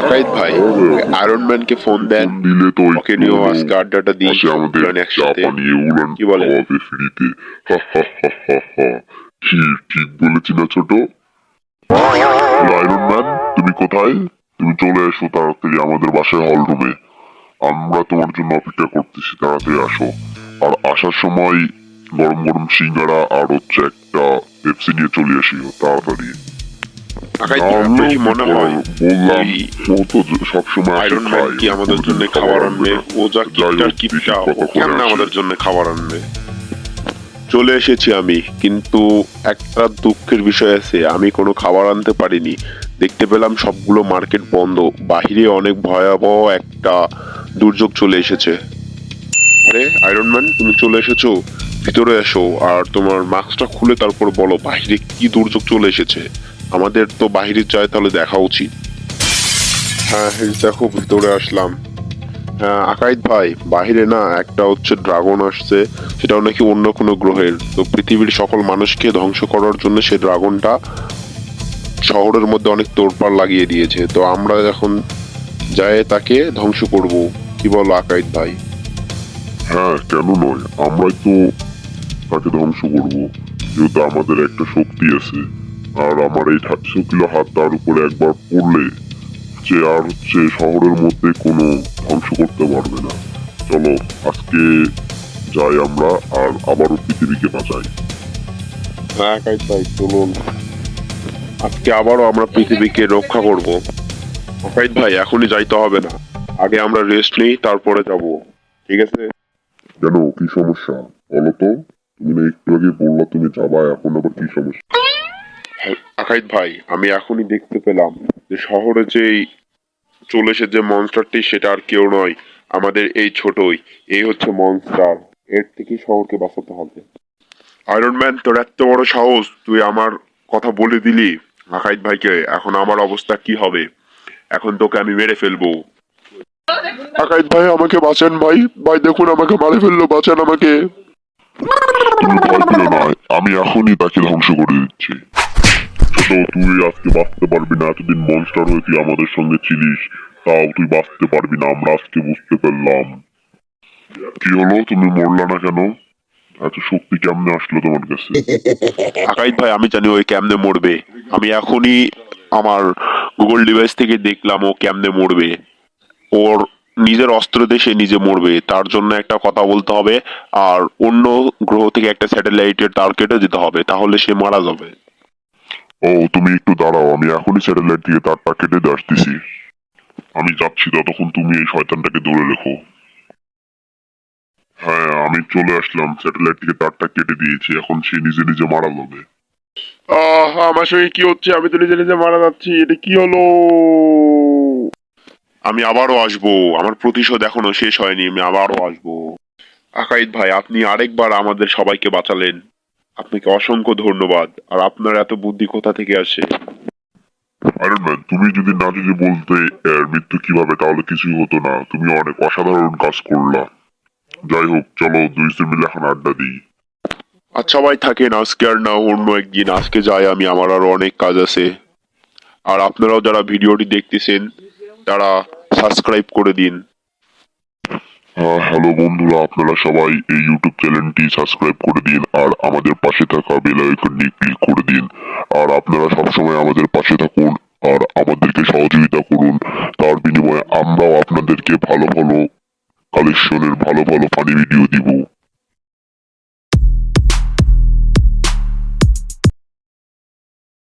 akaid ভাই iron ম্যানকে phone দেন দিলে তো ওকে নিয়েও আজকে আড্ডাটা দিই আমাদের একসাথে জাপানি উড়ান কি বলেন খাওয়াবে ফ্রিতে কি ঠিক বলেছি না ছোট? আয়রন ম্যান তুমি কোথায়? তুমি চলে এসো তাড়াতাড়ি আমাদের বাসায় হল রুমে। আমরা তোমার জন্য অপেক্ষা করতেছি, তাড়াতাড়ি আসো। আর আসার সময় গরম গরম সিঙ্গারা আর হচ্ছে একটা পেপসি নিয়ে চলে আসিও তাড়াতাড়ি। akaid ভাই আপনার কি মনে হয় বললাম ও তো সবসময় আয়রন ম্যান কি আমাদের জন্য খাবার আনবে? ও যা কিপটার কিপটা ও কেমন আমাদের জন্য খাবার আনবে? চলে এসেছি আমি, কিন্তু একটা দুঃখের বিষয় আছে, আমি কোনো খাবার আনতে পারিনি। দেখতে পেলাম সবগুলো মার্কেট বন্ধ, বাহিরে অনেক ভয়াবহ একটা দুর্যোগ চলে এসেছে। আরে আয়রন ম্যান তুমি চলে এসেছো, ভিতরে এসো আর তোমার মাস্কটা খুলে তারপর বলো বাহিরে কি দুর্যোগ চলে এসেছে। আমাদের তো বাহিরে যায় তাহলে দেখা উচিত। হ্যাঁ দেখো ভিতরে আসলাম। হ্যাঁ akaid ভাই বাহিরে না একটা হচ্ছে ড্রাগন আসছে, সেটাও নাকি অন্য কোনো গ্রহের। তো পৃথিবীর সকল মানুষকে ধ্বংস করার জন্য সেই ড্রাগনটা শহরের মধ্যে অনেক তোড়পাড় লাগিয়ে দিয়েছে। তো আমরা এখন যাই তাকে ধ্বংস করব, কি বলো akaid ভাই? হ্যাঁ কেন নয়, আমরাই তো তাকে ধ্বংস করব, যেহেতু আমাদের একটা শক্তি আছে। আর আমার এই শক্তিল হাত তার উপরে একবার পড়লে যে আর হচ্ছে শহরের মধ্যে কোনো ধ্বংস করতে পারবে না। চলো আজকে যাই আমরা আর আবারও পৃথিবীকে বাঁচাই। হ্যাঁ akaid ভাই চলুন, আজকে আবারও আমরা পৃথিবীকে রক্ষা করব। akaid ভাই এখনই যাইতে হবে না, আগে আমরা রেস্ট নেই তারপরে যাব, ঠিক আছে? কেন কি সমস্যা বলো তো? তুমি না একটু আগে বললা তুমি যাবা, এখন আবার কি সমস্যা? akaid ভাই আমি এখনই দেখতে পেলাম যে শহরে যেই চলে এসে যে মনস্টারটি সেটা আর কেউ নয়, আমাদের এই ছোটই, এই হচ্ছে মনস্টার। এর থেকে শহরকে বাঁচাতে হবে। আয়রন ম্যান তোর এত বড় সাহস, তুই আমার কথা বলে দিলি akaid ভাইকে, এখন আমার অবস্থা কি হবে? এখন তোকে আমি মেরে ফেলবো। akaid ভাই আমাকে বাঁচান ভাই, ভাই দেখুন আমাকে মারে ফেললো, বাঁচান আমাকে। তুমি ভয় পেও না, আমি এখনই তাকে ধ্বংস করে দিচ্ছি। ছোট তুই আজকে বাঁচতে পারবি না, এতদিন মনস্টার হয়ে তুই আমাদের সঙ্গে ছিলিস, তাও তুই বাঁচতে পারবি না, আমরা আজকে বুঝতে পারলাম। কি হলো তুমি মরলা না কেন? এত শক্তি কেমনে আসলো তোমার কাছে? akaid ভাই আমি জানি ওই কেমনে মরবে, আমি এখনই আমার গুগল ডিভাইস থেকে দেখলাম ও কেমনে মরবে। ওর নিজের অস্ত্র দিয়ে সে নিজে মরবে, তার জন্য একটা কথা বলতে হবে আর অন্য গ্রহ থেকে একটা স্যাটেলাইটের তার কেটে দিতে হবে, তাহলে সে মারা যাবে। ও তুমি একটু দাঁড়াও, আমি এখনই স্যাটেলাইট দিয়ে তারটা কেটে দিয়ে আসতেছি। আমি যাচ্ছি, ততক্ষণ তুমি এই শয়তানটাকে ধরে রেখো। হ্যাঁ আমি চলে আসলাম, স্যাটেলাইট থেকে তারটা কেটে দিয়েছি, এখন সে নিজে নিজে মারা যাবে। আমার সঙ্গে কি হচ্ছে? আমি তো নিজে নিজে মারা যাচ্ছি, এটা কি হলো? আমি আবারও আসবো, আমার প্রতিশোধ এখনো শেষ হয়নি, আমি আবারও আসবো। akaid ভাই আপনি আরেকবার আমাদের সবাইকে বাঁচালেন, আপনাকে অসংখ্য ধন্যবাদ। আর আপনার এত বুদ্ধি কোথা থেকে আসে? আয়রন ম্যান তুমি যদি না যদি বলতে এর মৃত্যু কিভাবে, তাহলে কিছুই হতো না। তুমি অনেক অসাধারণ কাজ করলা। যাই হোক চলো দুই জন মিলে এখন আড্ডা দিই। আচ্ছা ভাই থাকেন, আজকে আর না অন্য একদিন, আজকে যাই আমি, আমার আরো অনেক কাজ আছে। আর আপনারাও যারা ভিডিওটি দেখতেছেন তারা সাবস্ক্রাইব করে দিন। হ্যালো বন্ধুরা, আপনারা সবাই এই ইউটিউব চ্যানেলটি সাবস্ক্রাইব করে দিন আর আমাদের পাশে থাকা বেল আইকনটি ক্লিক করে দিন। আর আপনারা সবসময় আমাদের পাশে থাকুন আর আমাদেরকে সহযোগিতা করুন, তার বিনিময়ে আমরাও আপনাদেরকে ভালো ভালো কালেকশনের ভালো ভালো ফানি ভিডিও দিব।